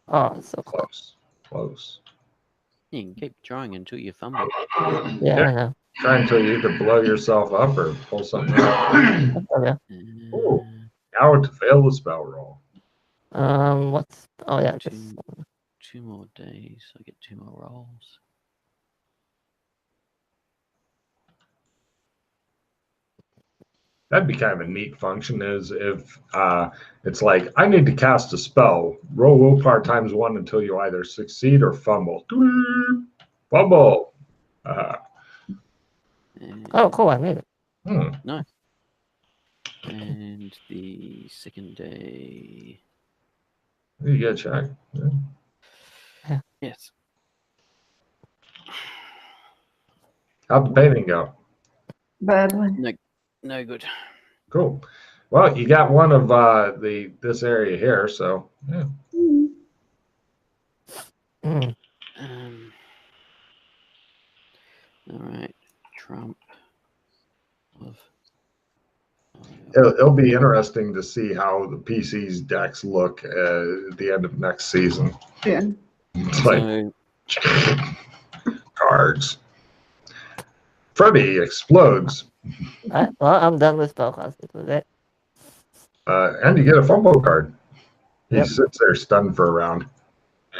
Oh, so close. Close. You can keep trying until you fumble. Yeah, I know. Try until you either blow yourself up or pull something out. Okay. Ooh, now to fail the spell roll. What's... Oh, yeah, just... Two more days. I get 2 more rolls. That'd be kind of a neat function is if it's like, I need to cast a spell. Roll willpower times 1 until you either succeed or fumble. Fumble. Oh, cool, I made it. Nice. And the second day... You get a check. Yeah. Yes. How'd the painting go? Badly. No good. Cool. Well, you got one of this area here, so yeah. All right. Trump. It'll be interesting to see how the PC's decks look at the end of next season. Yeah. It's like cards. Freddy explodes. Well, I'm done with spellcasting for that. And you get a fumble card. He Yep. sits there stunned for a round.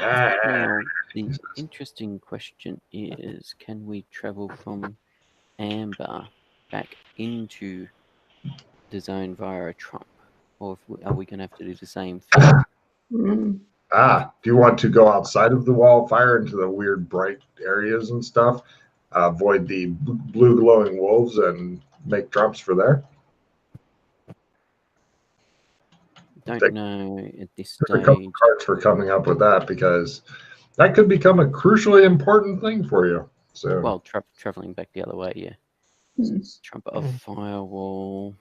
Now, the interesting question is, can we travel from Amber back into the zone via a trump? Or are we going to have to do the same thing? Mm. Do you want to go outside of the wall of fire into the weird bright areas and stuff? Avoid the blue glowing wolves and make trumps for there? Don't know at this There's a couple stage. cards for coming up with that because that could become a crucially important thing for you. So, Well, traveling back the other way, yeah. Trump of firewall.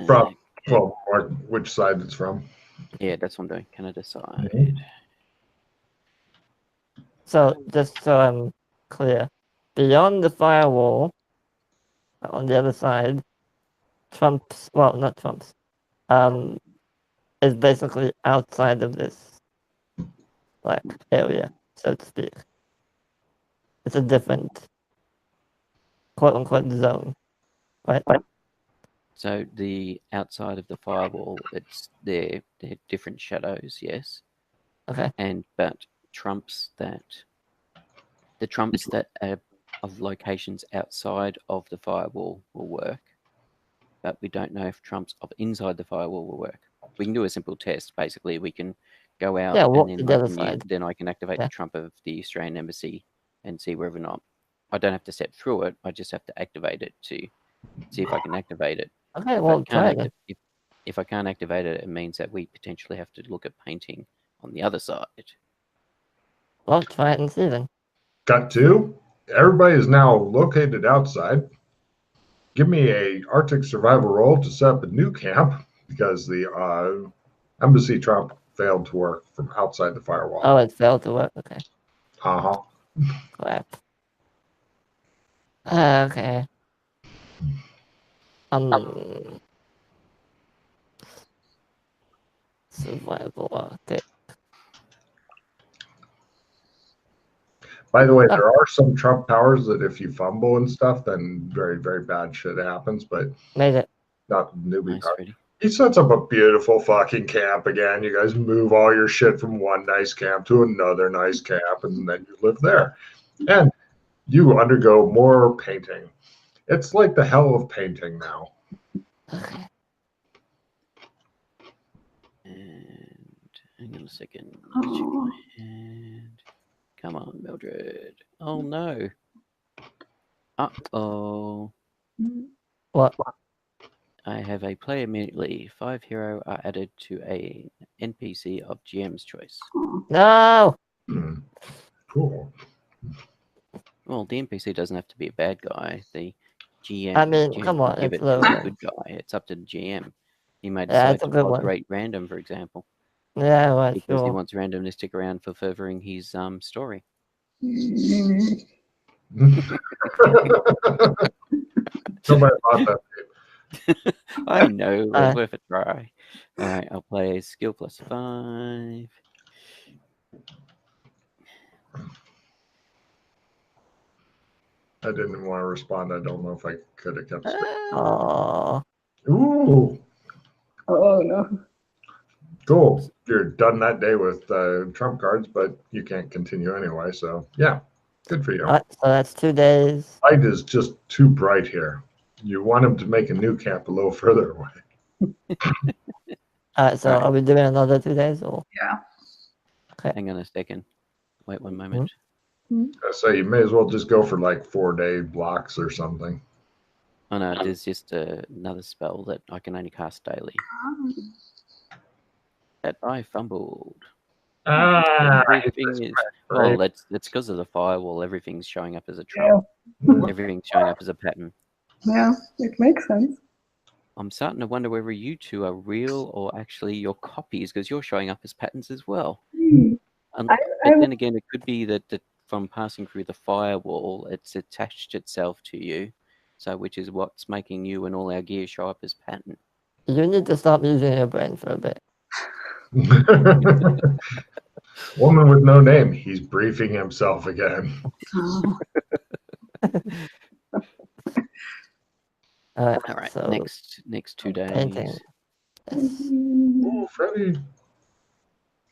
from which side it's from. Yeah, that's what I'm doing. Can I decide? So, just so I'm clear, beyond the firewall, on the other side, Trump's, well, not Trump's, is basically outside of this, like, area, so to speak. It's a different, quote-unquote, zone, right? So the outside of the firewall, they're different shadows, yes. Okay. But the trumps that are of locations outside of the firewall will work, but we don't know if trumps of inside the firewall will work. We can do a simple test. Basically, we can go out and then I can activate the trump of the Australian Embassy and see whether or not I don't have to step through it. I just have to activate it to see if I can activate it. Okay, well, try it. If I can't activate it, it means that we potentially have to look at painting on the other side. Well, try it and see then. Got two. Everybody is now located outside. Give me a Arctic survival roll to set up a new camp because the embassy trump failed to work from outside the firewall. Oh, it failed to work. Okay. Uh-huh. Crap. Okay. Survival Arctic. By the way, there are some trump powers that if you fumble and stuff, then very, very bad shit happens, but made it. Not newbie nice, power. Freddy. He sets up a beautiful fucking camp again. You guys move all your shit from one nice camp to another nice camp, and then you live there. And you undergo more painting. It's like the hell of painting now. Okay. And hang on a second. Check my hand. Come on, Mildred. Oh no. Uh-oh. What? I have a player immediately. 5 hero are added to a NPC of GM's choice. No! Cool. Well, the NPC doesn't have to be a bad guy. The GM. I mean, come on, give it's it to a good guy. It's up to the GM. He may decide to tolerate random, for example. Yeah, well, because he wants random to stick around for furthering his story. Nobody bought that. I know, it's worth a try. All right, I'll play skill +5. I didn't want to respond. I don't know if I could have kept straight. Oh, Ooh, Oh no. cool. You're done that day with trump cards, but you can't continue anyway. So yeah, good for you. alright, so that's 2 days. Light is just too bright here. You want him to make a new camp a little further away. Alright, so Alright. are we doing another 2 days or? Yeah. Hang on a second. Wait one moment. So you may as well just go for like 4-day blocks or something. Oh no, there's just another spell that I can only cast daily. That I fumbled. Everything is well. That's because of the firewall. Everything's showing up as a trump. Everything's showing up as a pattern. Yeah, it makes sense. I'm starting to wonder whether you two are real or actually your copies, because you're showing up as patterns as well. But then again, it could be that from passing through the firewall, it's attached itself to you, so which is what's making you and all our gear show up as pattern. You need to stop using your brain for a bit. Woman with no name. He's briefing himself again. All right, so next 2 days. painting. Ooh, Freddie.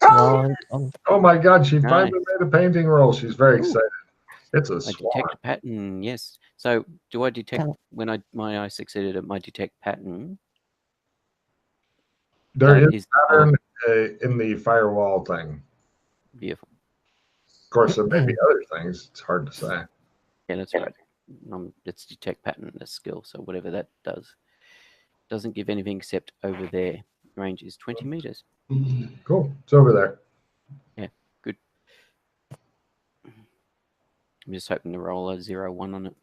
Oh my God, she finally made a painting roll. She's very excited. It's a I swan. detect a pattern, yes. So do I detect when I succeeded at my detect pattern? There is a pattern in the firewall thing. Beautiful. Of course, there may be other things. It's hard to say. Yeah, that's right. It's detect pattern, a skill. So whatever that does. Doesn't give anything except over there. Range is 20 meters. Cool. It's over there. Yeah, good. I'm just hoping to roll a 0-1 on it.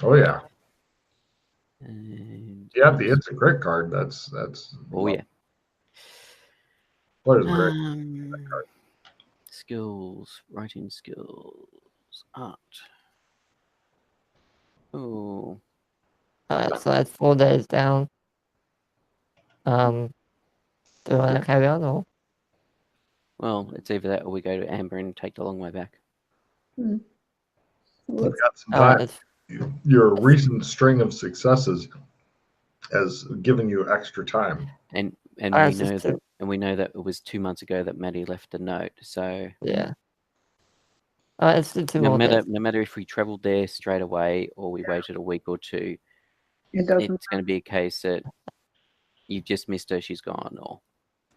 Oh yeah. And yeah, the it's a crit card. That's oh yeah. What is great? Skills, writing skills, art. Oh. Alright, so that's 4 days down. Do you want to carry on or? Well, it's either that or we go to Amber and take the long way back. You've got some time. Your recent string of successes has given you extra time. And we know that it was 2 months ago that Maddie left a note. So yeah. It's the 2 more days. No matter if we travelled there straight away or we waited a week or two, it's going to be a case that you've just missed her, she's gone, or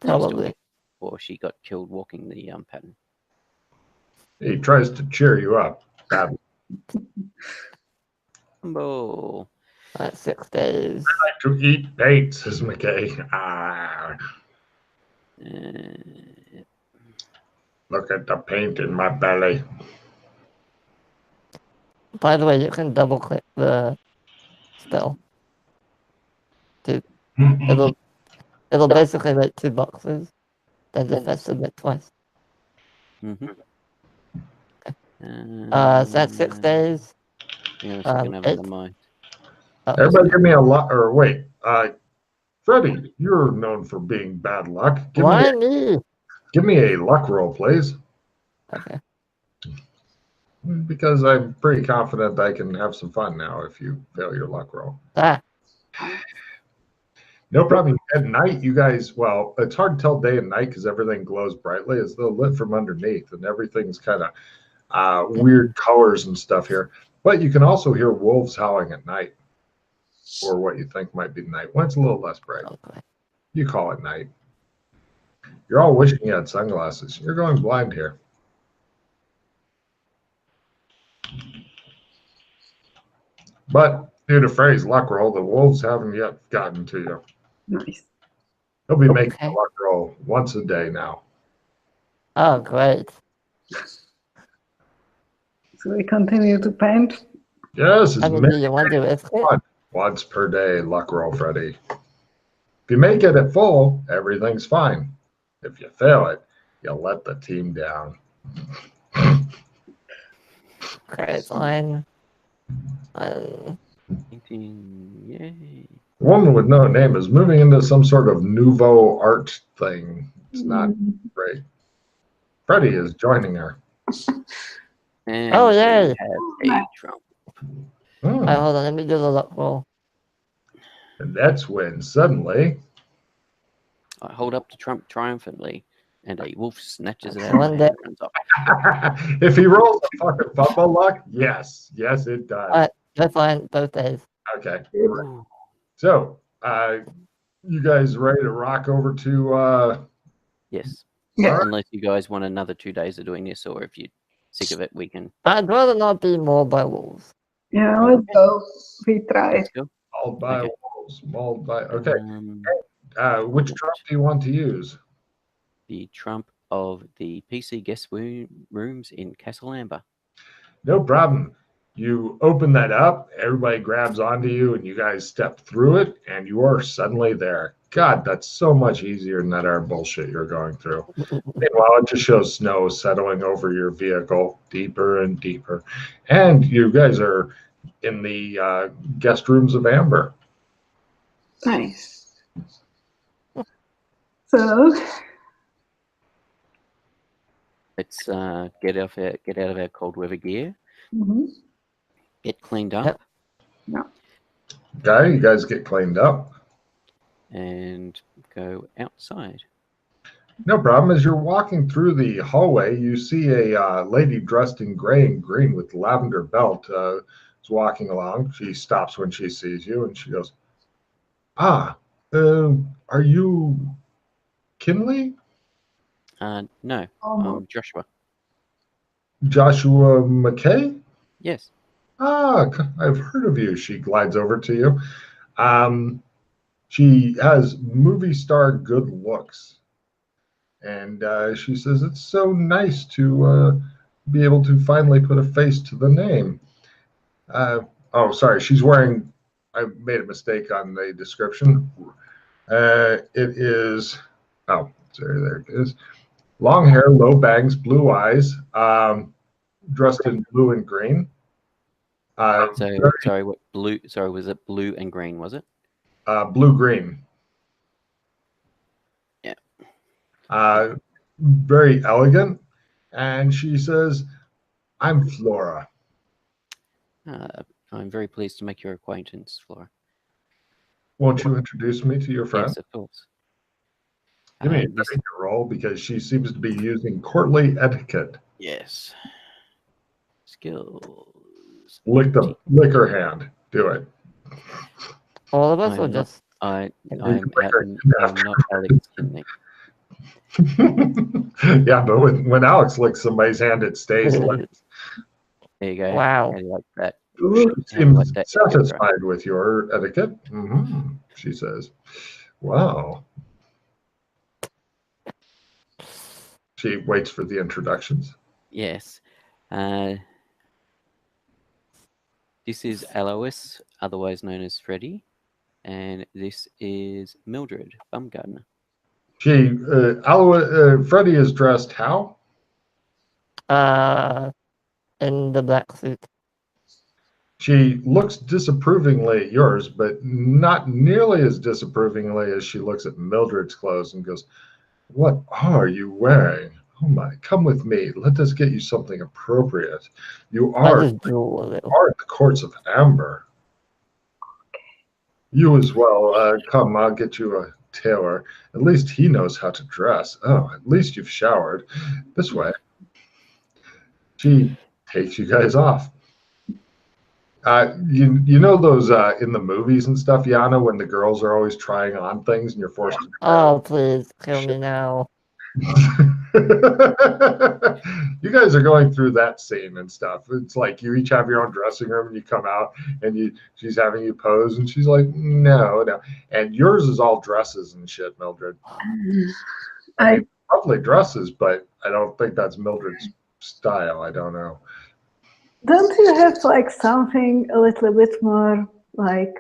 probably, or she got killed walking the pattern. He tries to cheer you up. Badly. That's 6 days. I like to eat bait, says McKay. Look at the paint in my belly. By the way, you can double click the spell. It'll basically make 2 boxes. Then just press submit twice. Okay. So that's 6 days. Yeah, everybody give me a luck, or wait, Freddie, you're known for being bad luck. Why me? Give me a luck roll, please. Okay. Because I'm pretty confident I can have some fun now if you fail your luck roll. No problem. At night, you guys, well, it's hard to tell day and night because everything glows brightly. It's still lit from underneath, and everything's kind of weird colors and stuff here. But you can also hear wolves howling at night, or what you think might be night when it's a little less bright. Okay. You call it night. You're all wishing you had sunglasses. You're going blind here. But due to Frey's luck roll, the wolves haven't yet gotten to you. Nice. He'll be making a luck roll once a day now. Oh, great. So we continue to paint? Yes, do you want to risk it? Once per day luck roll, Freddie. If you make it at full, everything's fine. If you fail it, you'll let the team down. Okay, fine. Yay. A woman with no name is moving into some sort of nouveau art thing. It's not great. Freddie is joining her. And Oh, we yay. have a Trump. Hmm. Hold on, let me do the luck roll. And that's when suddenly, I hold up the Trump triumphantly, and a wolf snatches it out of One my day. hand and runs off. if he rolls a fucking fumble luck, yes, it does. Alright, that's fine, both days. Okay. Ooh. So, you guys ready to rock over to? Yes. Yeah. Unless you guys want another 2 days of doing this, or if you're sick of it, we can. I'd rather not be mauled by wolves. Yeah, let's go. We try. Let's go. Mauled by Okay. wolves, mauled by. Okay. Which Trump. Trump do you want to use? The Trump of the PC guest rooms in Castle Amber. No problem. You open that up, everybody grabs onto you, and you guys step through it, and you are suddenly there. God, that's so much easier than that our bullshit you're going through. Meanwhile, it just shows snow settling over your vehicle deeper and deeper. And you guys are in the guest rooms of Amber. Nice. So, Let's get out of our cold weather gear, mhm. get cleaned up, Yep. Okay, you guys get cleaned up. and go outside. No problem. As you're walking through the hallway, you see a lady dressed in gray and green with lavender belt is walking along. She stops when she sees you, and she goes, "Ah, are you Kinley? No, Almost. Joshua. Joshua McKay? Yes. Ah, I've heard of you." She glides over to you. She has movie star good looks. And she says, "It's so nice to be able to finally put a face to the name." Oh, sorry. She's wearing, I made a mistake on the description. It is, oh, sorry, there it is. Long hair, low bangs, blue eyes, dressed in blue and green. Sorry, what blue? Sorry, was it blue and green? Was it? Blue-green. Yeah. Very elegant. And she says, "I'm Flora." I'm very pleased to make your acquaintance, Flora. Won't you introduce me to your friend? Yes, of course. Give me a This- etiquette roll because she seems to be using courtly etiquette. Yes. Skills. Lick her hand. Do it. All of us I'm or not- just I'm lick her not Alex Kinley. Yeah, but when Alex licks somebody's hand, it stays licked. There you go. Wow. How do you like that? Ooh, She seems that satisfied with your etiquette. She says, "Wow." She waits for the introductions. Yes. This is Alois, otherwise known as Freddy, and this is Mildred Bumgarner. Freddie is dressed how? in the black suit? She looks disapprovingly at yours, but not nearly as disapprovingly as she looks at Mildred's clothes and goes, "What are you wearing? Oh my, come with me. Let us get you something appropriate. You I are, just drool a little. at the courts of Amber. You as well. Come, I'll get you a tailor. At least he knows how to dress. Oh, at least you've showered. This way." She takes you guys off. You know those in the movies and stuff, Yana, when the girls are always trying on things and you're forced to Oh, please, kill me now. You guys are going through that scene and stuff. It's like you each have your own dressing room and you come out and she's having you pose and she's like, no. And yours is all dresses and shit, Mildred. I mean, lovely dresses, but I don't think that's Mildred's style. I don't know. don't you have like something a little bit more like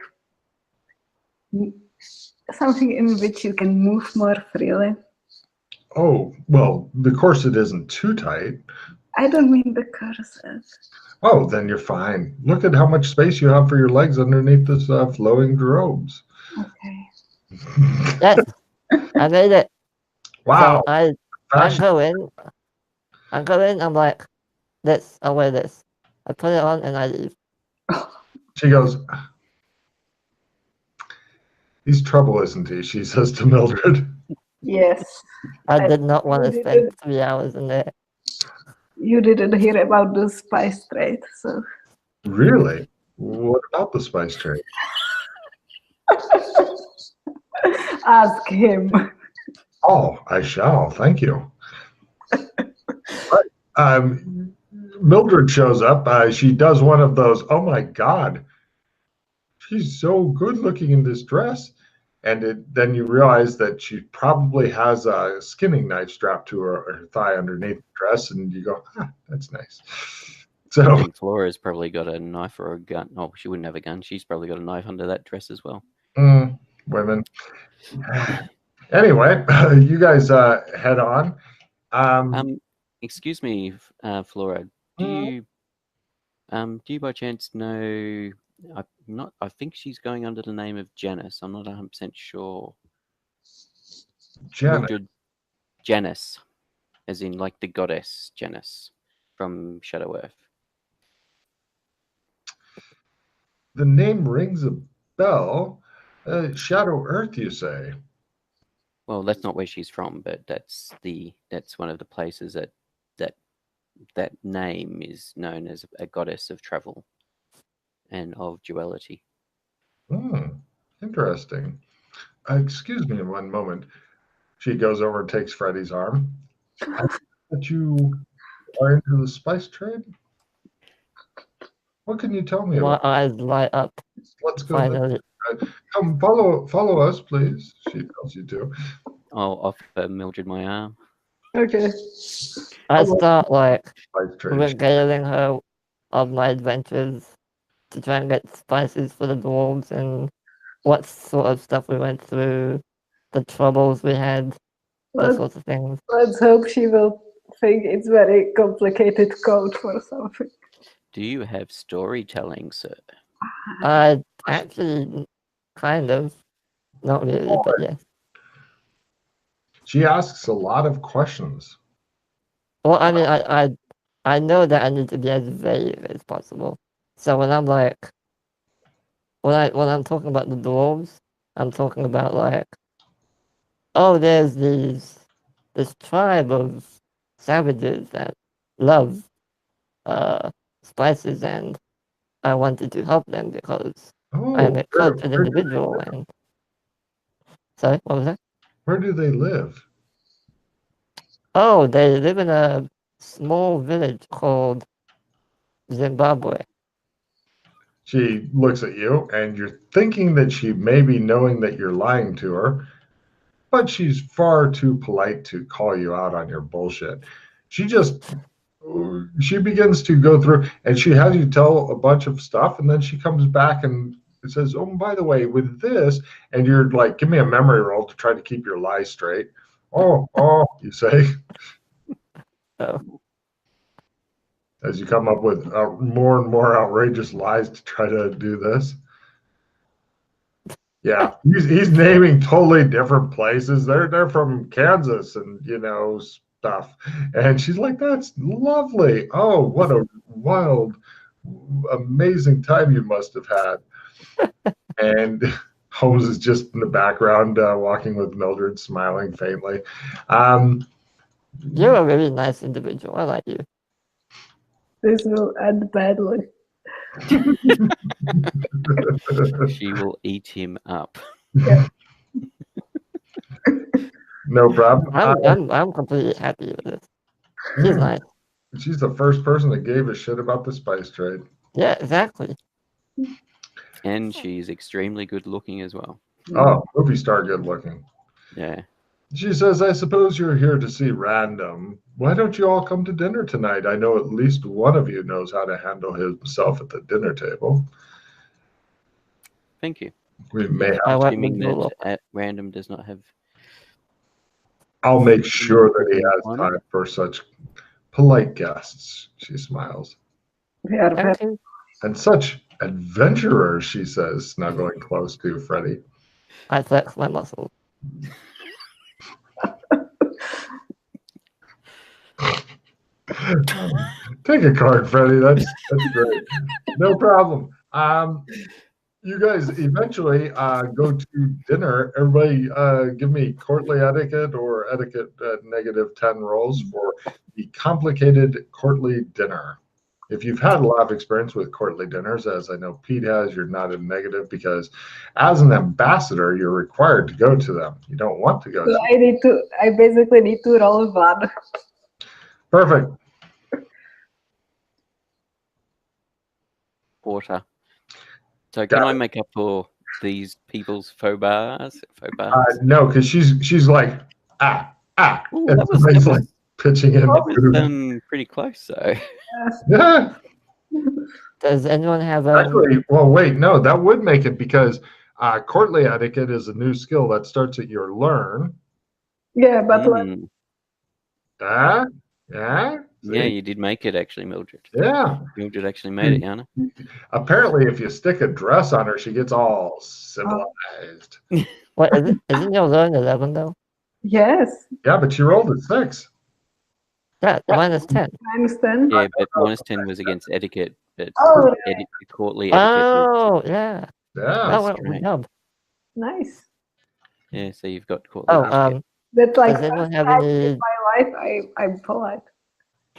something in which you can move more freely? Oh, well, the corset isn't too tight. I don't mean the corset. Oh, then you're fine. Look at how much space you have for your legs underneath this flowing robes. Okay. Yes, I made it. Wow. So I Fashion. go in. I go in, I'm like, this, I'll wear this. I put it on and I leave. She goes, he's trouble, isn't he? She says to Mildred. Yes. I did not want to you spend didn't- 3 hours in there. You didn't hear about the spice trade, so Really? What about the spice trade? ask him. Oh, I shall. Thank you. Mildred shows up. She does one of those, oh my God, she's so good looking in this dress. And then you realize that she probably has a skinning knife strapped to her thigh underneath the dress. And you go, that's nice. I So, think Flora's probably got a knife or a gun. Oh, she wouldn't have a gun. She's probably got a knife under that dress as well. women. Anyway, you guys head on. Excuse me, Flora. Do you by chance know? I think she's going under the name of Janice. I'm not 100% sure. Janet. Mildred Janice, as in like the goddess Janice from Shadow Earth. The name rings a bell. Shadow Earth, you say? Well, that's not where she's from, but that's one of the places that name is known as a goddess of travel and of duality. Interesting. Excuse me one moment. She goes over and takes Freddie's arm. I think that you are into the spice trade? What can you tell me My about eyes light up. Let's go. Finally. Come follow us, please. She tells you to. I'll offer Mildred my arm. Okay. I start like Spice trade. regaling her of my adventures to try and get spices for the dwarves and what sort of stuff we went through, the troubles we had, those sorts of things. Let's hope she will think it's very complicated code for something. Do you have storytelling, sir? I actually kind of, not really, but yes. She asks a lot of questions. Well, I mean, I know that I need to be as vague as possible. So when I'm like, when I'm talking about the dwarves, I'm talking about like, oh, there's this tribe of savages that love spices, and I wanted to help them because I'm a cultured individual. And sorry, what was that? Where do they live? Oh, they live in a small village called Zimbabwe. She looks at you, and you're thinking that she may be knowing that you're lying to her, but she's far too polite to call you out on your bullshit. She begins to go through, and she has you tell a bunch of stuff, and then she comes back and says, oh, by the way, with this, and you're like, give me a memory roll to try to keep your lie straight. Oh, you say. Oh. As you come up with more and more outrageous lies to try to do this. Yeah, he's naming totally different places. They're from Kansas and stuff. And she's like, that's lovely. Oh, what a wild, amazing time you must have had. And Holmes is just in the background walking with Mildred, smiling faintly. You're a really nice individual. I like you. This will end badly. She will eat him up. Yeah. No problem. I'm completely happy with this. She's nice. She's the first person that gave a shit about the spice trade. Yeah, exactly. And she's extremely good looking as well. Oh, movie star good looking. Yeah. She says, I suppose you're here to see Random. Why don't you all come to dinner tonight? I know at least one of you knows how to handle himself at the dinner table. Thank you. We may have. Assuming that at Random does not have. I'll make sure that he has time for such polite guests, she smiles. And such adventurers, she says, snuggling close to Freddie. I flex my muscles. Take a card, Freddie. That's great. No problem. You guys eventually go to dinner. Everybody give me courtly etiquette or etiquette -10 rolls for the complicated courtly dinner. If you've had a lot of experience with courtly dinners, as I know Pete has, you're not a negative because as an ambassador, you're required to go to them. You don't want to go So to I basically need to roll one. Perfect. Quarter. So can I make up for these people's faux pas? No, because she's like, ah. Ooh, And that was somebody's like pitching in. pretty close, though. Yeah. Does anyone have Actually, well, wait, no, that would make it because courtly etiquette is a new skill that starts at your learn. Yeah, but Yeah. Yeah, you did make it actually, Mildred. Yeah. Mildred actually made it, Yana. Apparently, if you stick a dress on her, she gets all civilized. what isn't your learn 11 though? yes. Yeah, but she rolled a 6. Yeah, -10. -10. Yeah, but -10 was against etiquette. But Oh, courtly etiquette. Oh, yeah. Yeah. That went well. nice. Yeah, so you've got courtly Oh, etiquette. That's like does anyone have in any? my life, I'm polite.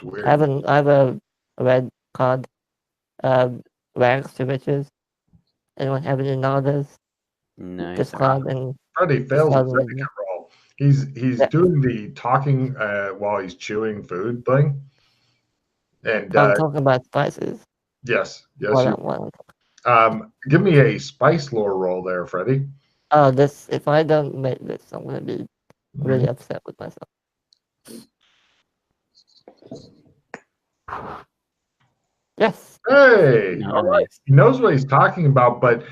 Weird. I have a red card. Rags to riches. Anyone have any knowledge? No, Discard and Freddie fails his discard. etiquette roll. He's Yeah. doing the talking while he's chewing food thing. And I'm talking about spices. yes. One. Give me a spice lore roll there, Freddie. Oh, this. If I don't make this, I'm gonna be really upset with myself. Yes. Hey, Nice. all right. He knows what he's talking about, but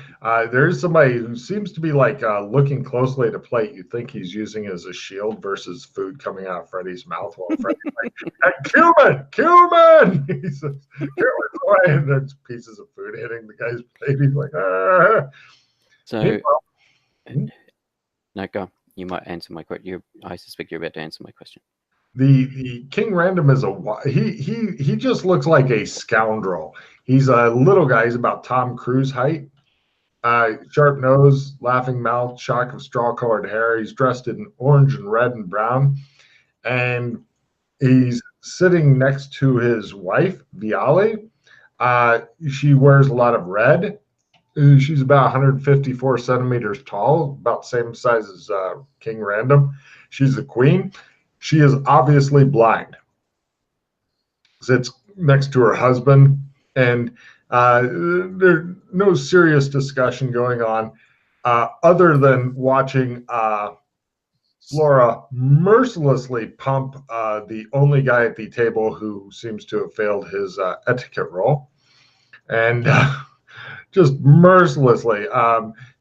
there is somebody who seems to be like looking closely at a plate. You think he's using it as a shield versus food coming out of Freddie's mouth while Freddie's like, hey, cumin! He says, cumin's away, and there's pieces of food hitting the guy's plate. He's like, ah. So, no, go. You might answer my question. I suspect you're about to answer my question. The King Random is he just looks like a scoundrel. He's a little guy. He's about Tom Cruise height. Sharp nose, laughing mouth, shock of straw-colored hair. He's dressed in orange and red and brown, and he's sitting next to his wife, Viale. She wears a lot of red. She's about 154 centimeters tall, about the same size as King Random. She's the queen. She is obviously blind. Sits next to her husband, and there's no serious discussion going on other than watching Flora mercilessly pump the only guy at the table who seems to have failed his etiquette roll. And just mercilessly.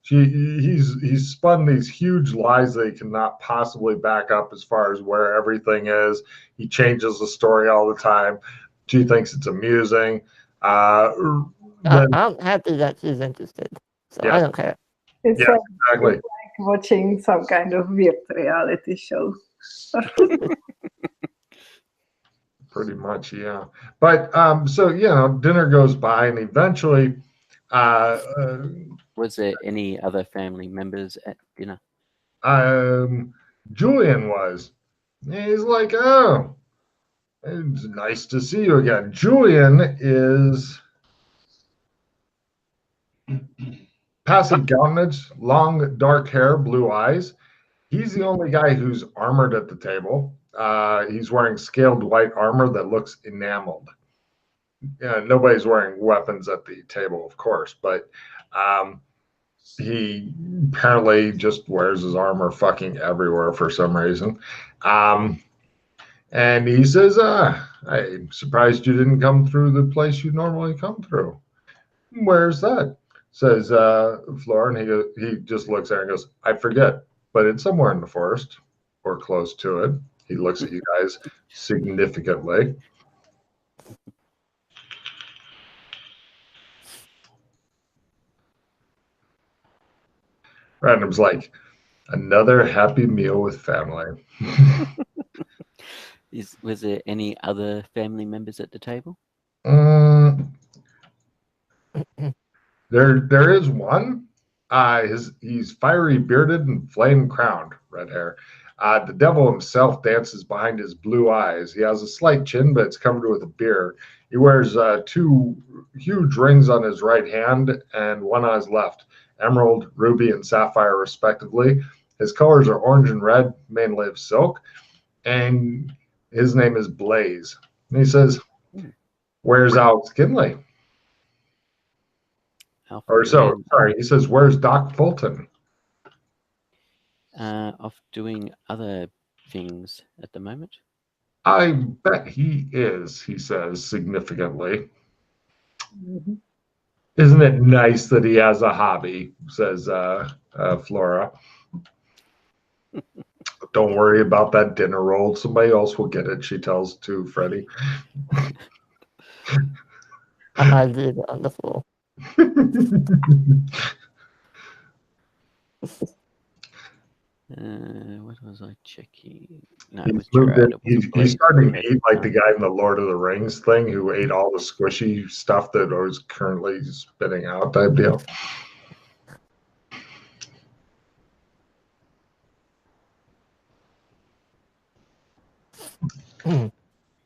He's spun these huge lies that he cannot possibly back up as far as where everything is. He changes the story all the time. She thinks it's amusing. I'm happy that she's interested, so I don't care. It's exactly. It's like watching some kind of weird reality show. Pretty much, yeah. But so dinner goes by, and eventually. Was there any other family members at dinner? Julian was. He's like, oh, it's nice to see you again. Julian is passive countenance, long dark hair, blue eyes. He's the only guy who's armored at the table. He's wearing scaled white armor that looks enameled. Nobody's wearing weapons at the table, of course, but he apparently just wears his armor fucking everywhere for some reason. And he says, I'm surprised you didn't come through the place you normally come through. Where's that? Says Flora, and he just looks there and goes, I forget, but it's somewhere in the forest or close to it. He looks at you guys significantly. Random's like, another happy meal with family. Was there any other family members at the table? There is one. He's fiery bearded and flame crowned, red hair. The devil himself dances behind his blue eyes. He has a slight chin, but it's covered with a beard. He wears 2 huge rings on his right hand and one on his left, emerald, ruby, and sapphire, respectively. His colors are orange and red, mainly of silk, and his name is Blaze. And he says, "Where's Alex Kinley?" Or so, sorry, he says, "Where's Doc Fulton?" Off doing other things at the moment. I bet he is, he says significantly. Mhm. Isn't it nice that he has a hobby, says Flora. Don't worry about that dinner roll. Somebody else will get it, she tells to Freddie. I leave it on the floor. What was I checking? No, He's it was moved Gerard. it. He's starting to eat like the guy in the Lord of the Rings thing who ate all the squishy stuff that was currently spitting out type deal.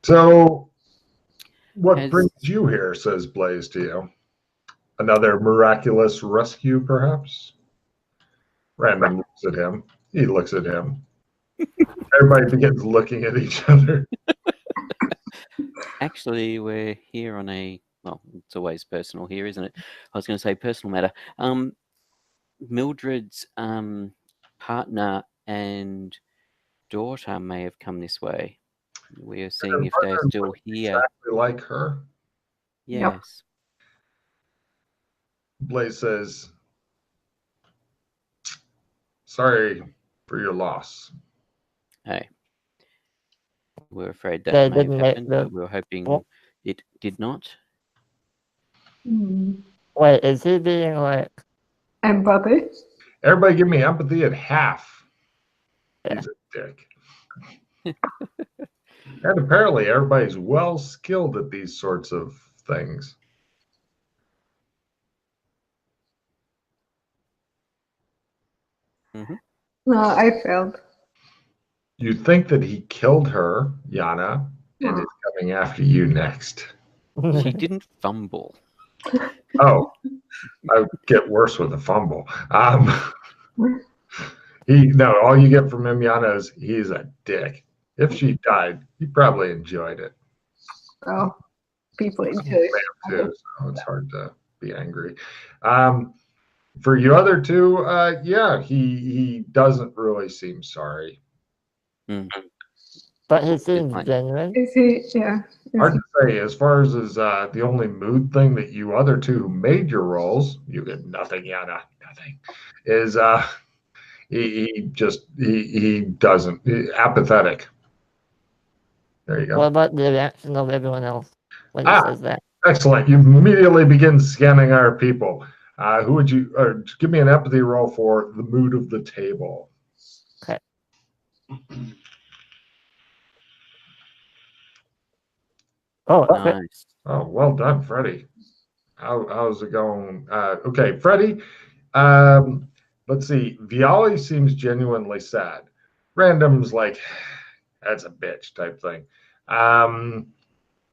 So, what brings you here, says Blaze to you? Another miraculous rescue, perhaps? Random looks at him. He looks at him. Everybody begins looking at each other. Actually, we're here on a, well, it's always personal here, isn't it? I was going to say personal matter. Mildred's partner and daughter may have come this way. We are seeing if they're still here. Exactly like her. Yes. Blaze says, "Sorry for your loss." Hey. We're afraid They that may have didn't happened, make but we were hoping it did not. Wait, is he being like empathy? Everybody give me empathy at half. Yeah. He's a dick. And apparently everybody's well skilled at these sorts of things. No, I failed. You think that he killed her, Yana, and is coming after you next. She didn't fumble. Oh, I would get worse with a fumble. All you get from him, Yana, is he's a dick. If she died, he probably enjoyed it. Oh, people enjoy it too, so it's hard to be angry. For you other two, yeah, he doesn't really seem sorry. But he seems genuine. Is he? Yeah. Hard to say. As far as his, the only mood thing that you other two who made your rolls, you get nothing, Yana, nothing. Is he doesn't apathetic. There you go. What about the reaction of everyone else when he says that? Excellent. You immediately begin scanning our people. Who would you, or give me an empathy roll for the mood of the table. Okay. Oh, nice. Oh, well done, Freddie. How's it going? Okay, Freddie. Let's see. Viali seems genuinely sad. Random's like, that's a bitch type thing.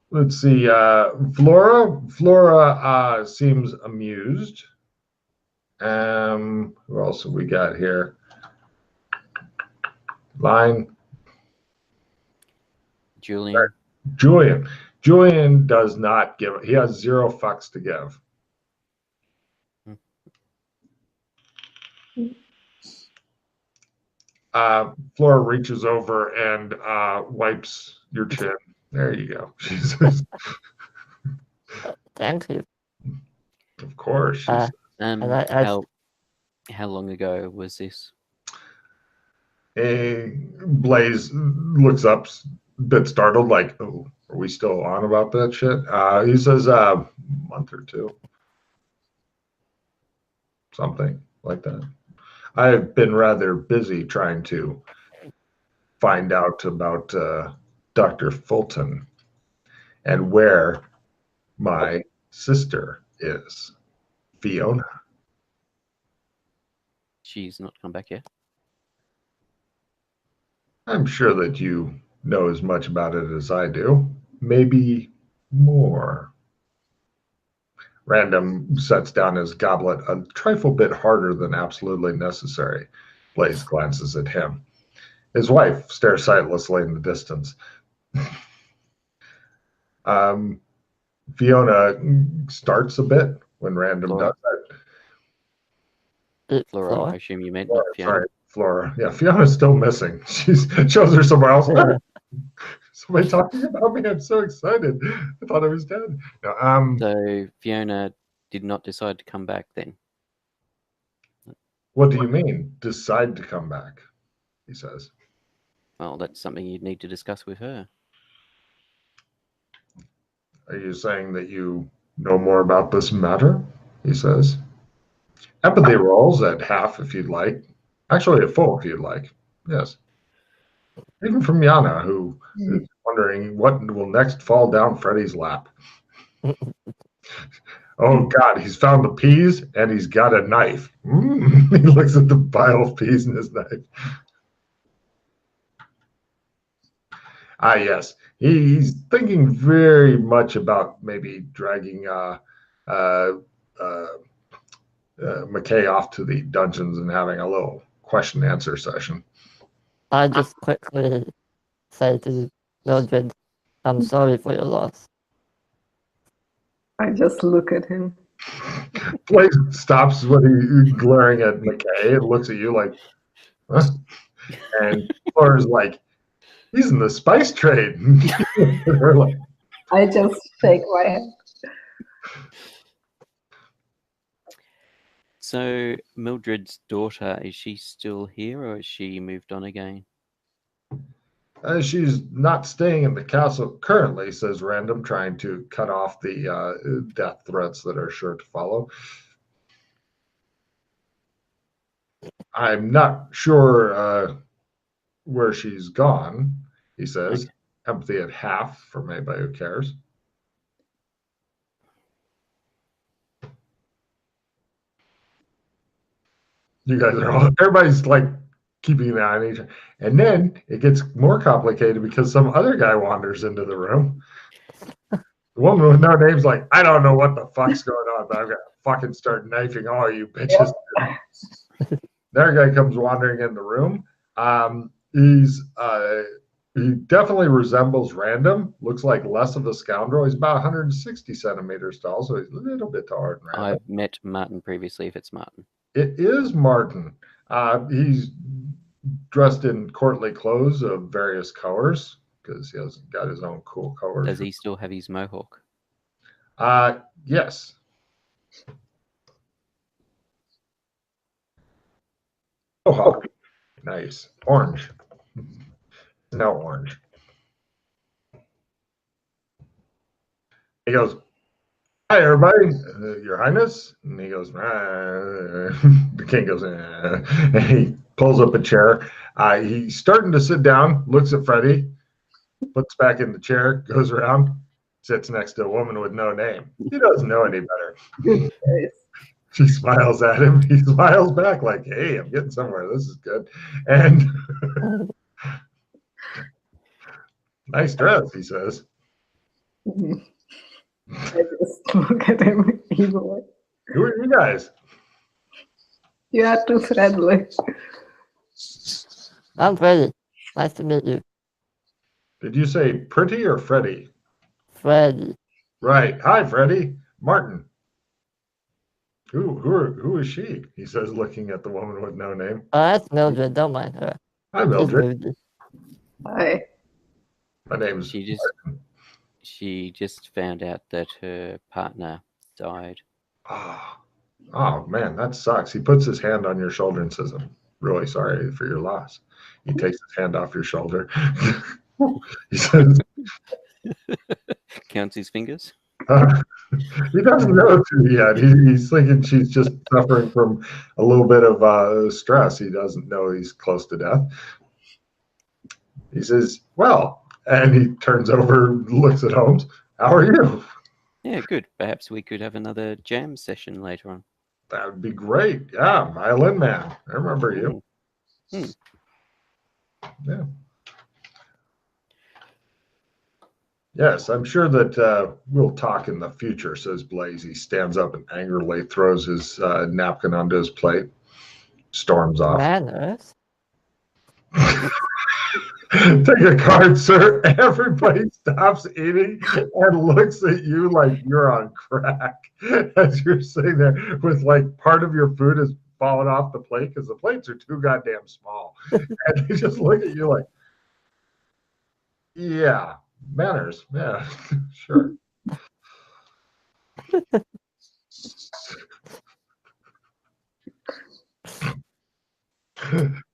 Let's see. Flora seems amused. Who else have we got here? Line. Julian does not give. He has 0 fucks to give. Flora reaches over and wipes your chin. There you go. Thank you. Of course. How long ago was this? Blaze looks up, a bit startled, like, "Oh, are we still on about that shit?" He says, "A month or 2, something like that. I've been rather busy trying to find out about Dr. Fulton and where my sister is, Fiona. She's not come back yet. I'm sure that you know as much about it as I do, maybe more. Random sets down his goblet a trifle bit harder than absolutely necessary. Blaze glances at him. His wife stares sightlessly in the distance. Fiona starts a bit when Random Flora. does that. Flora, I assume you meant, not Flora, Fiona. sorry, Flora. Yeah, Fiona's still missing. She shows her somewhere else. Yeah. Somebody talking about me. I'm so excited. I thought I was dead. No, So Fiona did not decide to come back then. what do you mean? Decide to come back, he says. Well, that's something you'd need to discuss with her. Are you saying that you know more about this matter? He says. Empathy rolls at half if you'd like. Actually, at full if you'd like. Yes. Even from Yana, who is wondering what will next fall down Freddy's lap. Oh, God, he's found the peas and he's got a knife. He looks at the pile of peas in his knife. Ah, yes. He's thinking very much about maybe dragging McKay off to the dungeons and having a little question and answer session. I just quickly say to Mildred, I'm sorry for your loss. I just look at him. Blaze stops when he's glaring at McKay and looks at you like, huh? And Flora's like, he's in the spice trade. We're like, I just shake my head. So Mildred's daughter, is she still here or has she moved on again? she's not staying in the castle currently, says Random, trying to cut off the death threats that are sure to follow. I'm not sure where she's gone, he says. Okay. Empathy at half from anybody who cares. You guys are all, everybody's like keeping an eye on each other. And then it gets more complicated because some other guy wanders into the room. The woman with no name's like, I don't know what the fuck's going on, but I'm going to fucking start knifing all you bitches. That guy comes wandering in the room. He definitely resembles Random. Looks like less of a scoundrel. He's about 160 centimeters tall, so he's a little bit taller than Random. I've met Martin previously, if it's Martin. It is Martin. He's dressed in courtly clothes of various colors because he has got his own cool colors. Does he still have his mohawk? Yes. Mohawk. Nice. Orange. No orange. He goes, hi, everybody. Your Highness. And he goes, the king goes, and he pulls up a chair. He's starting to sit down, looks at Freddy, looks back in the chair, goes around, sits next to a woman with no name. He doesn't know any better. She smiles at him. He smiles back like, hey, I'm getting somewhere. This is good. And nice dress, he says. I just look at him evilly. Who are you guys? You are too friendly. I'm Freddy. Nice to meet you. Did you say pretty or Freddy? Freddy. Right. Hi, Freddy. Martin. Who is she? He says, looking at the woman with no name. Oh, that's Mildred. Don't mind her. Hi, She's Mildred. moody. Hi. My name's She just found out that her partner died. Oh, man, that sucks. He puts his hand on your shoulder and says, I'm really sorry for your loss. He takes his hand off your shoulder. He says, Counts his fingers. He doesn't know yet. He's thinking she's just suffering from a little bit of stress. He doesn't know he's close to death. He says, well, And he turns over, looks at Holmes. How are you? Yeah, good. Perhaps we could have another jam session later on. That would be great. Yeah, Violin Man. I remember you. Yeah. Yes, I'm sure that we'll talk in the future, says Blaze. He stands up and angrily throws his napkin onto his plate, storms off. Manners? Take a card, sir. Everybody stops eating and looks at you like you're on crack as you're sitting there with like part of your food is falling off the plate because the plates are too goddamn small. And they just look at you like, yeah, manners. Yeah, sure.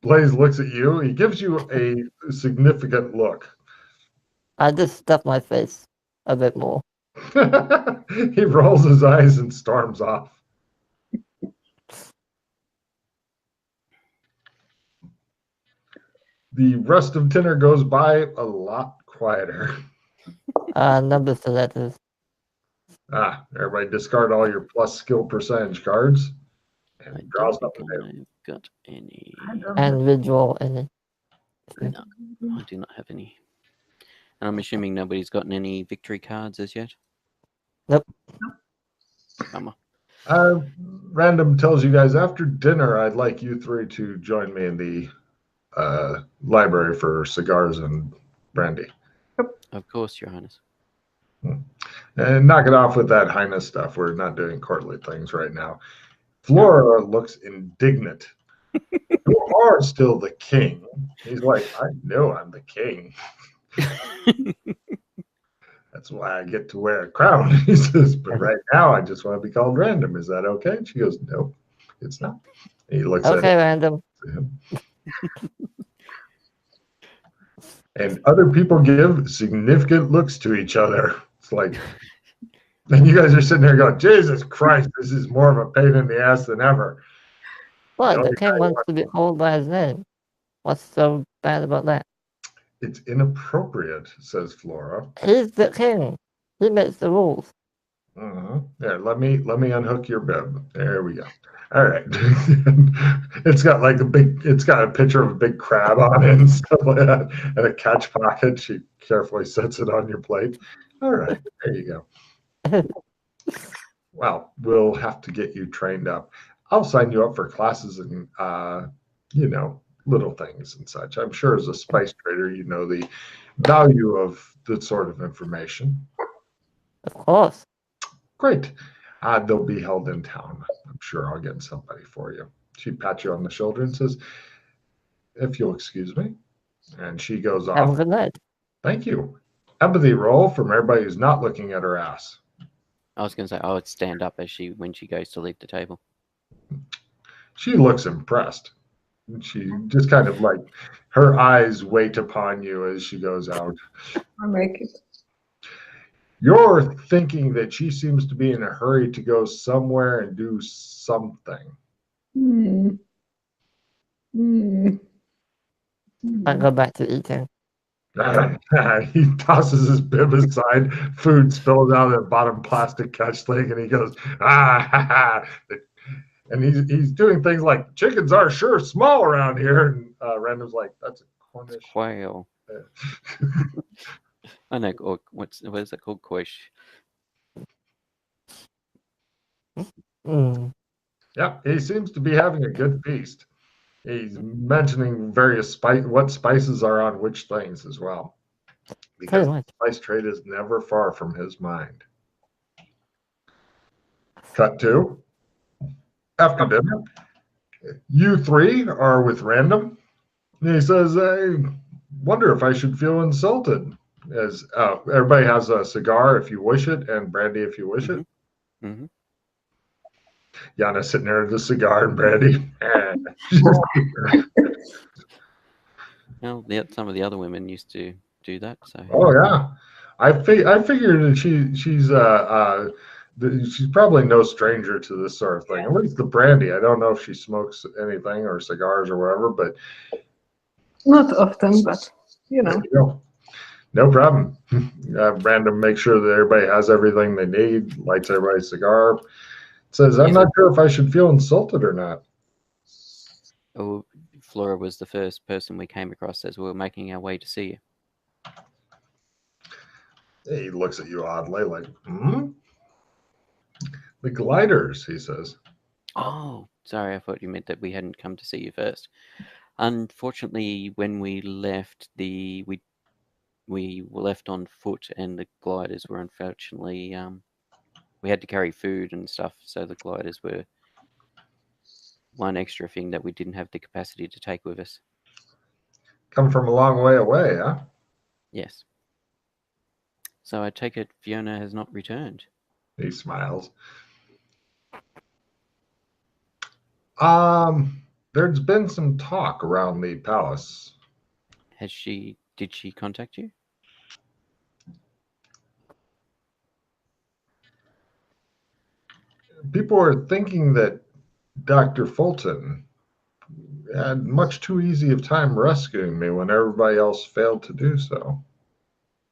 Blaze looks at you. He gives you a significant look. I just stuff my face a bit more. He rolls his eyes and storms off. The rest of dinner goes by a lot quieter. Numbers to letters. Everybody discard all your plus skill percentage cards. I And draws don't up think the table. I've got any. And redraw any. No, I do not have any. And I'm assuming nobody's gotten any victory cards as yet? Nope. Bummer. Random tells you guys after dinner, I'd like you three to join me in the library for cigars and brandy. Of course, Your Highness. And knock it off with that highness stuff. We're not doing courtly things right now. Flora looks indignant. You are still the king. He's like, I know I'm the king. That's why I get to wear a crown. He says, but right now I just want to be called Random. Is that okay? And she goes, no, it's not. And he looks Okay, at Random. And other people give significant looks to each other. It's like, and you guys are sitting there going, Jesus Christ, this is more of a pain in the ass than ever. What? The king wants to be called by his name. What's so bad about that? It's inappropriate, says Flora. He's the king. He makes the rules. There, let me unhook your bib. There we go. All right. It's got like it's got a picture of a big crab on it and stuff like that, and a catch pocket. She carefully sets it on your plate. All right, there you go. Well, we'll have to get you trained up. I'll sign you up for classes and little things and such. I'm sure as a spice trader, you know the value of that sort of information. Of course. Great. They'll be held in town. I'm sure I'll get somebody for you. She pats you on the shoulder and says, if you'll excuse me. And she goes off. Have a good night. Thank you. Empathy roll from everybody who's not looking at her ass. I was going to say, I would stand up when she goes to leave the table. She looks impressed. She just kind of like, her eyes wait upon you as she goes out. I'll make it. You're thinking that she seems to be in a hurry to go somewhere and do something. I go back to eating. He tosses his bib aside. Food spills out of the bottom plastic catch thing, and he goes, and he's doing things like chickens are sure small around here. And Random's like, that's a Cornish quail. I know. What is it called? Quish. Yeah, he seems to be having a good feast. He's mentioning various what spices are on which things as well, because the spice trade is never far from his mind. Cut to after dinner. You three are with Random. And he says, I wonder if I should feel insulted. As everybody has a cigar if you wish it, and brandy if you wish it. Yana's sitting there with a cigar and brandy. Well, some of the other women used to do that. So. Oh yeah, I figured that she's probably no stranger to this sort of thing. At least the brandy. I don't know if she smokes anything or cigars or whatever, but not often. But you know. No problem. Random, make sure that everybody has everything they need, lights everybody's cigar. Says, I'm Yes. not sure if I should feel insulted or not. Oh, Flora was the first person we came across as we were making our way to see you. He looks at you oddly, like, The gliders, he says. Oh, sorry, I thought you meant that we hadn't come to see you first. Unfortunately, when we left, we were left on foot, and the gliders were unfortunately we had to carry food and stuff, so the gliders were one extra thing that we didn't have the capacity to take with us. Come from a long way away, huh? Yes. So I take it Fiona has not returned. He smiles. There's been some talk around the palace. Did she contact you? People are thinking that Dr. Fulton had much too easy of time rescuing me when everybody else failed to do so.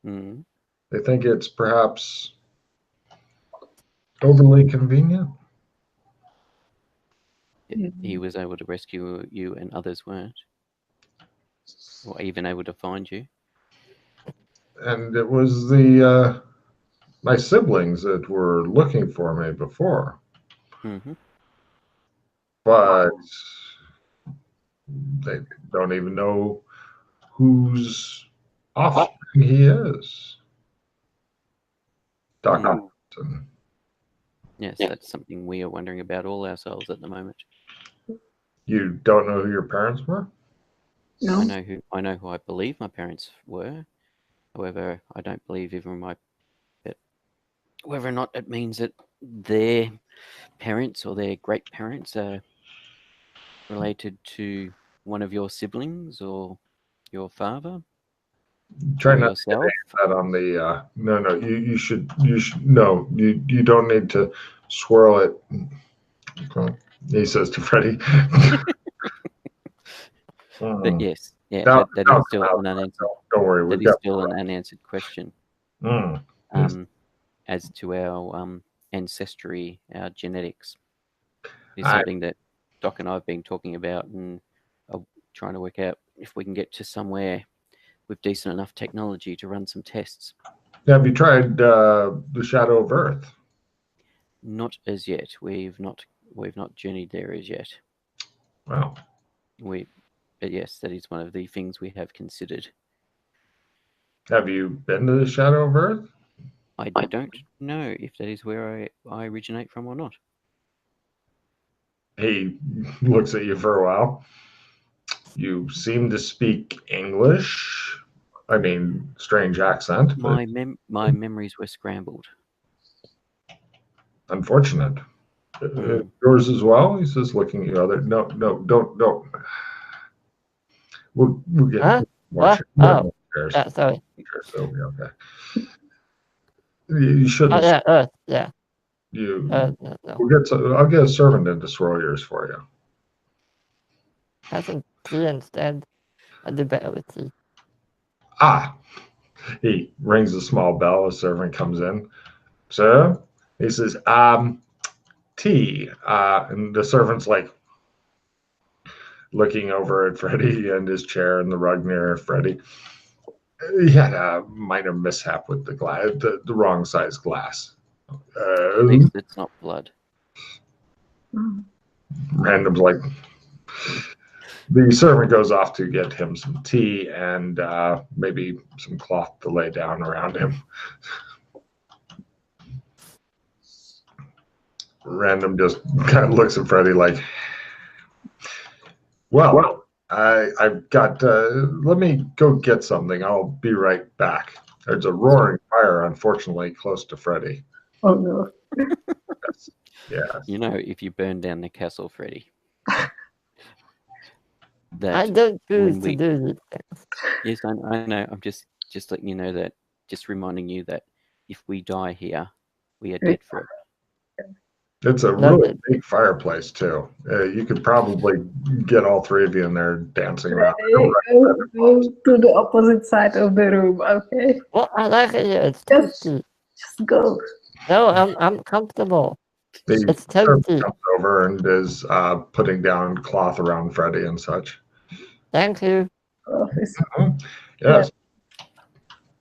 Mm. They think it's perhaps overly convenient. He was able to rescue you and others weren't. Or even able to find you. And it was the my siblings that were looking for me before. Mm-hmm. But they don't even know whose offspring he is. Dr. Fulton. Yes, that's something we are wondering about all ourselves at the moment. You don't know who your parents were? No. I know who I believe my parents were. However, I don't believe whether or not it means that their parents or their great parents are related to one of your siblings or your father. Try or not yourself. to get that on the no. You should no. You don't need to swirl it. Okay. He says to Freddie. But yes, yeah, No, that no, is still no, an unanswered. Don't worry, That we've is got still an unanswered question. As to our ancestry, our genetics, is something that Doc and I have been talking about and are trying to work out if we can get to somewhere with decent enough technology to run some tests. Have you tried the Shadow of Earth? Not as yet. We've not journeyed there as yet. Wow. But yes, that is one of the things we have considered. Have you been to the Shadow of Earth? I don't know if that is where I originate from or not. He looks at you for a while. You seem to speak English. I mean, strange accent. My memories were scrambled. Unfortunate. Yours as well? He says, looking at you. No, don't. We'll get more. What? Yeah, sorry. So it'll be okay. You shouldn't. Oh, yeah, Earth, yeah. No. No. I'll get a servant in to swirl yours for you. Have some tea instead. I do better with tea. He rings a small bell. A servant comes in. Sir? He says, tea. And the servant's like looking over at Freddie and his chair and the rug near Freddie. He had a minor mishap with the glass, the wrong size glass. At least it's not blood. Random's like, the servant goes off to get him some tea and maybe some cloth to lay down around him. Random just kind of looks at Freddie like, well, I've got, let me go get something. I'll be right back. There's a roaring fire, unfortunately, close to Freddie. Oh, no. Yeah. You know, if you burn down the castle, Freddie. I don't choose to do these things. Yes, I know. I'm just letting you know that, just reminding you that if we die here, we are dead forever. It's a No, really big fireplace too. You could probably get all three of you in there dancing around. Go to the opposite side of the room, okay? well, I like it here. It's Just, toasty. just go. No, I'm comfortable. The It's servant toasty. comes over and is putting down cloth around Freddie and such. Thank you. Office. Yes.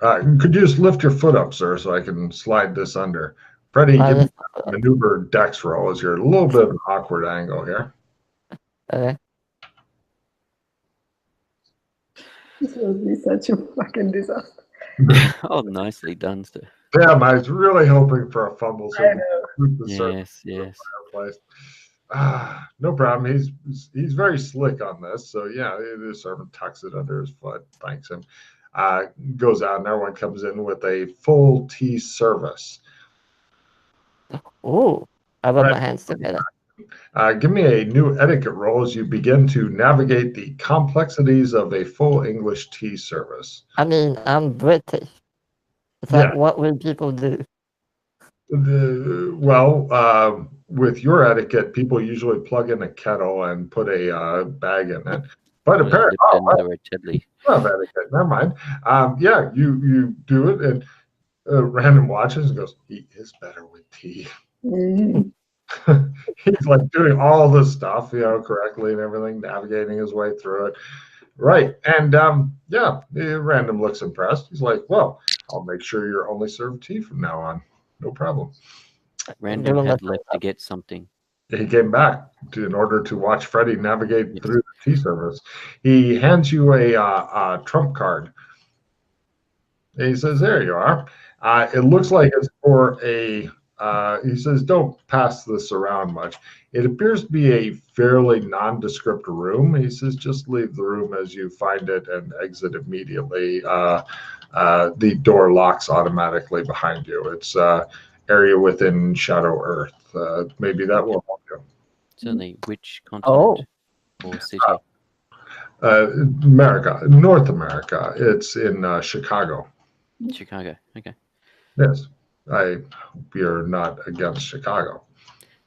Could you just lift your foot up, sir, so I can slide this under? Freddie, give me a maneuver dex roll as you're a little bit of an awkward angle here. Okay. This will be such a fucking disaster. Oh, nicely done, sir. Damn, I was really hoping for a fumble. So I know. Yes. fireplace. No problem. He's very slick on this. So yeah, the servant tucks it under his foot, thanks him. Goes out and everyone comes in with a full tea service. Ooh, I rub Right. my hands together. Give me a new etiquette roll as you begin to navigate the complexities of a full English tea service. I mean, I'm British. It's Yeah. like, what would people do? With your etiquette, people usually plug in a kettle and put a bag in it. But apparently, etiquette. Never mind. You do it, and random watches and goes, "He is better with tea." Mm. He's like doing all this stuff, correctly and everything, navigating his way through it. Right. And random looks impressed. He's like, "Well, I'll make sure you're only served tea from now on. No problem." Random had left to get something. He came back in order to watch Freddie navigate through the tea service. He hands you a trump card. And he says, "There you are." It looks like it's for a. He says, "Don't pass this around much." It appears to be a fairly nondescript room. He says, "Just leave the room as you find it and exit immediately. The door locks automatically behind you. It's area within Shadow Earth. Maybe that will help you." Certainly. Which continent or city? North America. It's in Chicago. Chicago. Okay. Yes. I hope you're not against Chicago.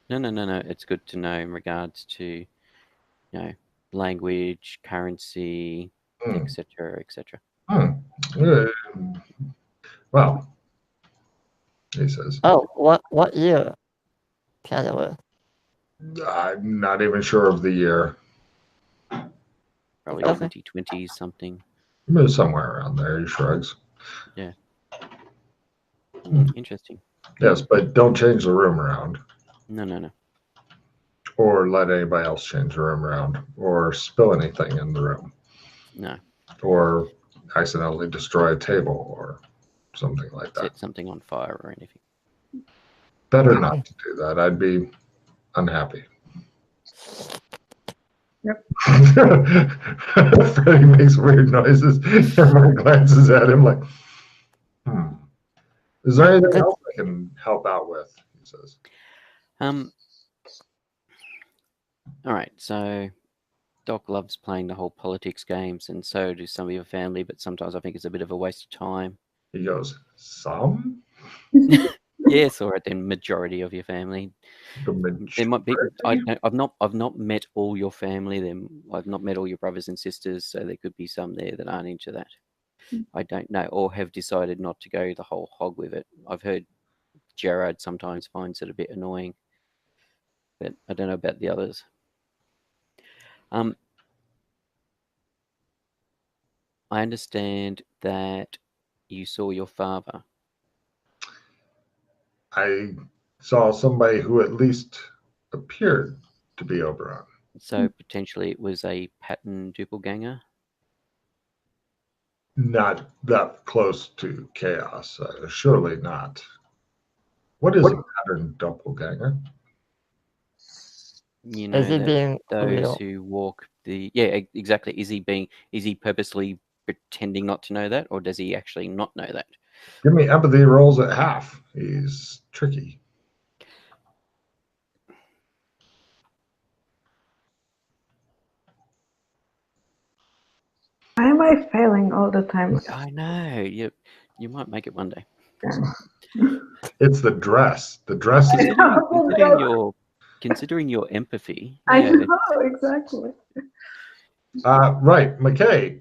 No. It's good to know in regards to, language, currency, etc., etc. Well, he says. Oh, what year? Shadow Earth. I'm not even sure of the year. Probably 2020 something. Somewhere around there, he shrugs. Yeah. Interesting. Yes, but don't change the room around. No. Or let anybody else change the room around. Or spill anything in the room. No. Or accidentally destroy a table or something like that. Set something on fire or anything. Better not to do that. I'd be unhappy. Yep. Freddie makes weird noises. Everyone glances at him like, Is there anything else I can help out with? He says. All right. So Doc loves playing the whole politics games, and so do some of your family, but sometimes I think it's a bit of a waste of time. He goes, "Some?" Yes, or the majority of your family. There might be. I've not met all your family. I've not met all your brothers and sisters, so there could be some there that aren't into that. I don't know, or have decided not to go the whole hog with it. I've heard Gerard sometimes finds it a bit annoying, but I don't know about the others. I understand that you saw your father. I saw somebody who at least appeared to be Oberon. So potentially it was a pattern doppelganger? Not that close to chaos. Surely not. What is a pattern doppelganger? You know, Is he being those real? who walk the... Yeah, exactly. Is he purposely pretending not to know that, or does he actually not know that? Give me empathy rolls at half. He's tricky. Why am I failing all the time? I know. You might make it one day. It's the dress. The dress is Considering your empathy, I yeah, know, exactly. right, McKay.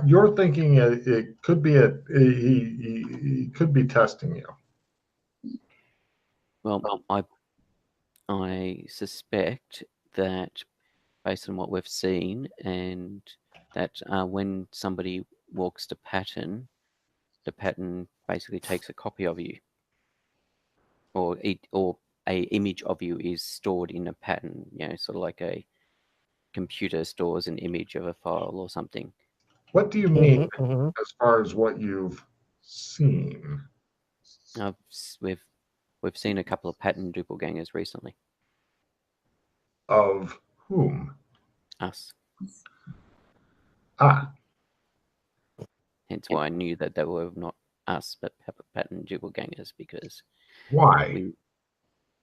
You're thinking it could be he could be testing you. well, I suspect that based on what we've seen, and that when somebody walks the pattern basically takes a copy of you, or a image of you is stored in a pattern. Sort of like a computer stores an image of a file or something. What do you mean Mm-hmm. as far as what you've seen? We've seen a couple of pattern doppelgangers recently. Of whom? Us. Ah, Hence why I knew that they were not us, but pattern doppelgangers. Because why?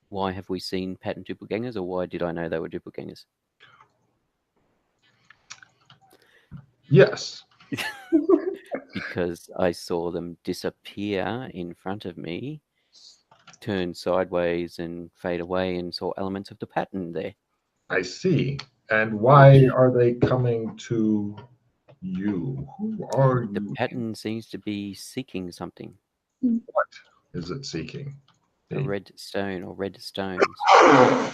why have we seen pattern doppelgangers, or why did I know they were doppelgangers? Yes. Because I saw them disappear in front of me, turn sideways and fade away, and saw elements of the pattern there. I see. And why are they coming to you? Who are The you? pattern seems to be seeking something. What is it seeking? A red stone or red stones. How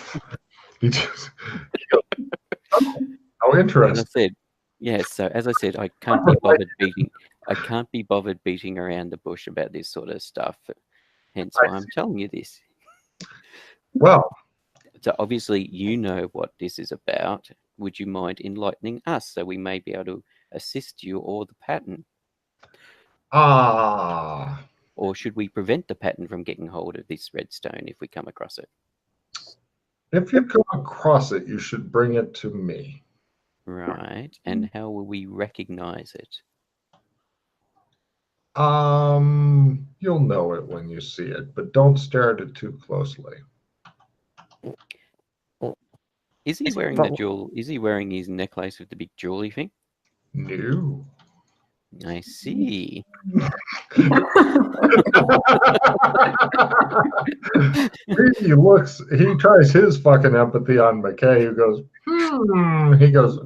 interesting. As I said, yes. So as I said, I can't be bothered beating. I can't be bothered beating around the bush about this sort of stuff. Hence why I'm telling you this. Well, so obviously you know what this is about. Would you mind enlightening us so we may be able to assist you or the pattern? Or should we prevent the pattern from getting hold of this red stone if we come across it? If you come across it, you should bring it to me. Right. And how will we recognize it? You'll know it when you see it, but don't stare at it too closely. Is he wearing the jewel? Is he wearing his necklace with the big jewelry thing? No. I see. He tries his fucking empathy on McKay, who goes, he goes,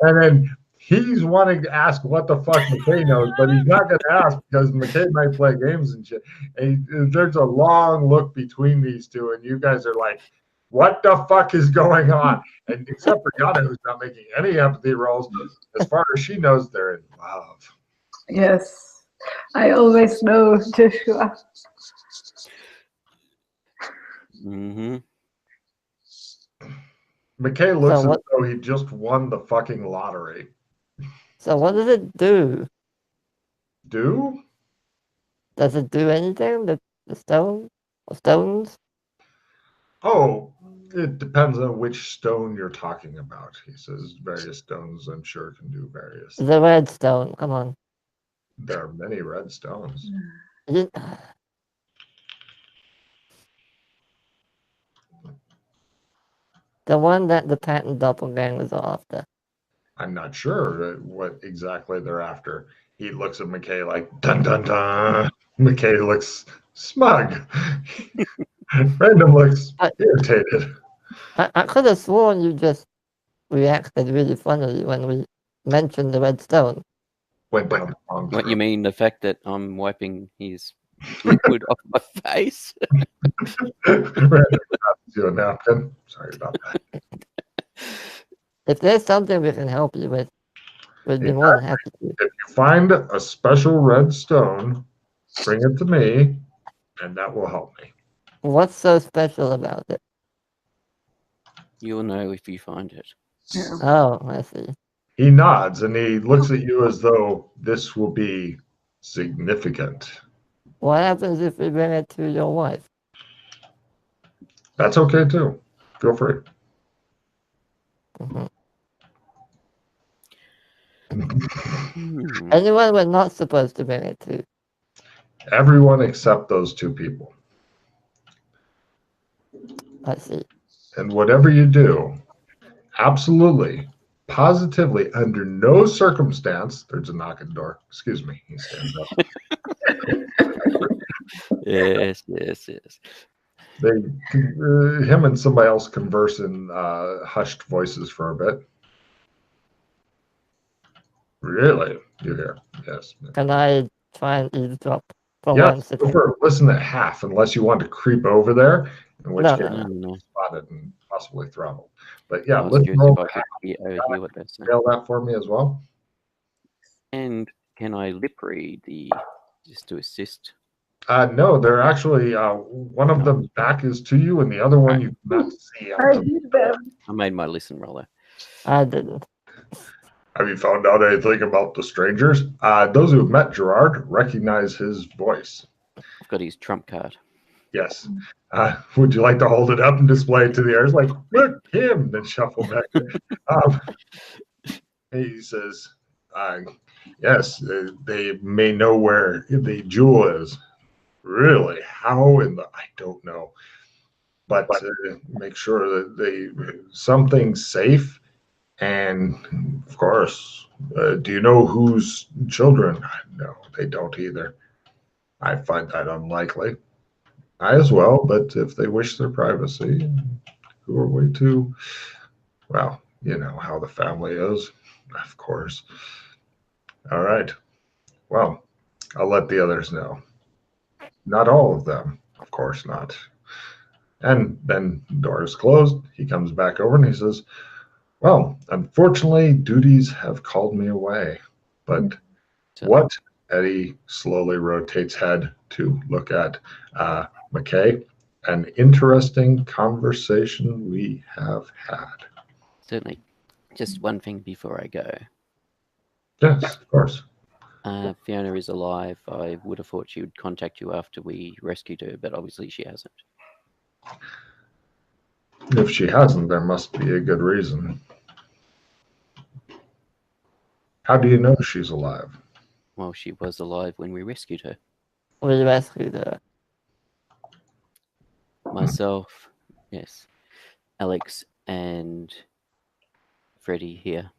and then he's wanting to ask what the fuck McKay knows, but he's not going to ask because McKay might play games and shit. And there's a long look between these two, and you guys are like, what the fuck is going on? And except for Yana, who's not making any empathy rolls, as far as she knows, they're in love. Yes, I always know, Joshua. Mm-hmm. McKay looks as though he just won the fucking lottery. So what does it do? Do? Does it do anything? The stone? Or stones? Oh, it depends on which stone you're talking about. He says various stones, I'm sure, can do various. The red stone, come on. There are many red stones. The one that the patent doppelgangers are after. I'm not sure what exactly they're after. He looks at McKay like, dun dun dun. McKay looks smug. Random looks irritated. I could have sworn you just reacted really funnily when we mentioned the red stone. Went down the wrong What, you mean the fact that I'm wiping his liquid off my face? Random you a napkin. Sorry about that. If there's something we can help you with, we'd be more than happy to. If you find a special red stone, bring it to me, and that will help me. What's so special about it? You'll know if you find it. Yeah. Oh, I see. He nods and he looks at you as though this will be significant. What happens if we bring it to your wife? That's okay too. Feel free. Mm-hmm. Hmm. Anyone we're not supposed to bring it to? Everyone except those two people. I see. And whatever you do, absolutely, positively, under no circumstance, there's a knock at the door. Excuse me. He stands up. Yes, yes, yes. Him and somebody else converse in hushed voices for a bit. Really? You hear? Yes. Can I try and eavesdrop for Yeah, 1 second? listen at half, unless you want to creep over there, in which No, case no, No, no. spotted and possibly throttled. But yeah, I was let's curious roll if I could hear what they're saying. nail that for me as well. And can I lip read just to assist? No, they're actually one of them back is to you, and the other one Right. you cannot see. I did that. I made my listen roller. I didn't. Have you found out anything about the strangers? Those who have met Gerard recognize his voice. I've got his trump card. Yes. Would you like to hold it up and display it to the air? It's like, look, him, then shuffle back. He says, yes, they may know where the jewel is. Really? How in the, I don't know. But make sure that something's safe. And of course, do you know whose children? No, they don't either. I find that unlikely. I as well, but if they wish their privacy, who are we to? Well, you know how the family is, of course. All right. Well, I'll let the others know. Not all of them, of course not. And then the door is closed. He comes back over and he says, well, unfortunately, duties have called me away. But So, what? Eddie slowly rotates head to look at McKay. An interesting conversation we have had. certainly. Just one thing before I go. Yes, of course. Fiona is alive. I would have thought she would contact you after we rescued her, but obviously she hasn't. If she hasn't, there must be a good reason. How do you know she's alive? Well, she was alive when we rescued her. We rescued her. Myself, yes, Alex and Freddie here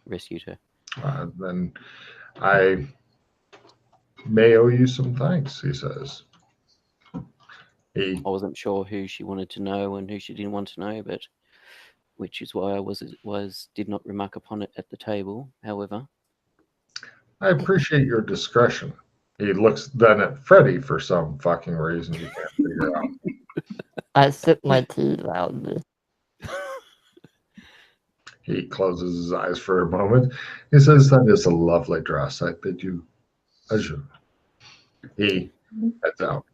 rescued her. Then I may owe you some thanks, he says. I wasn't sure who she wanted to know and who she didn't want to know, but which is why I did not remark upon it at the table. However, I appreciate your discretion. He looks then at Freddie for some fucking reason you can't figure out. I sip my tea loudly. He closes his eyes for a moment. He says, that is a lovely dress. I bid you adieu. He heads out.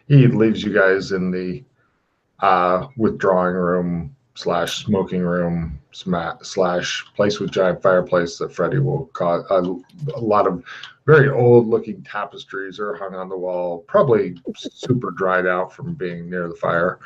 He leaves you guys in the withdrawing room / smoking room / place with giant fireplace that Freddie will cause. A lot of very old looking tapestries are hung on the wall, probably super dried out from being near the fire.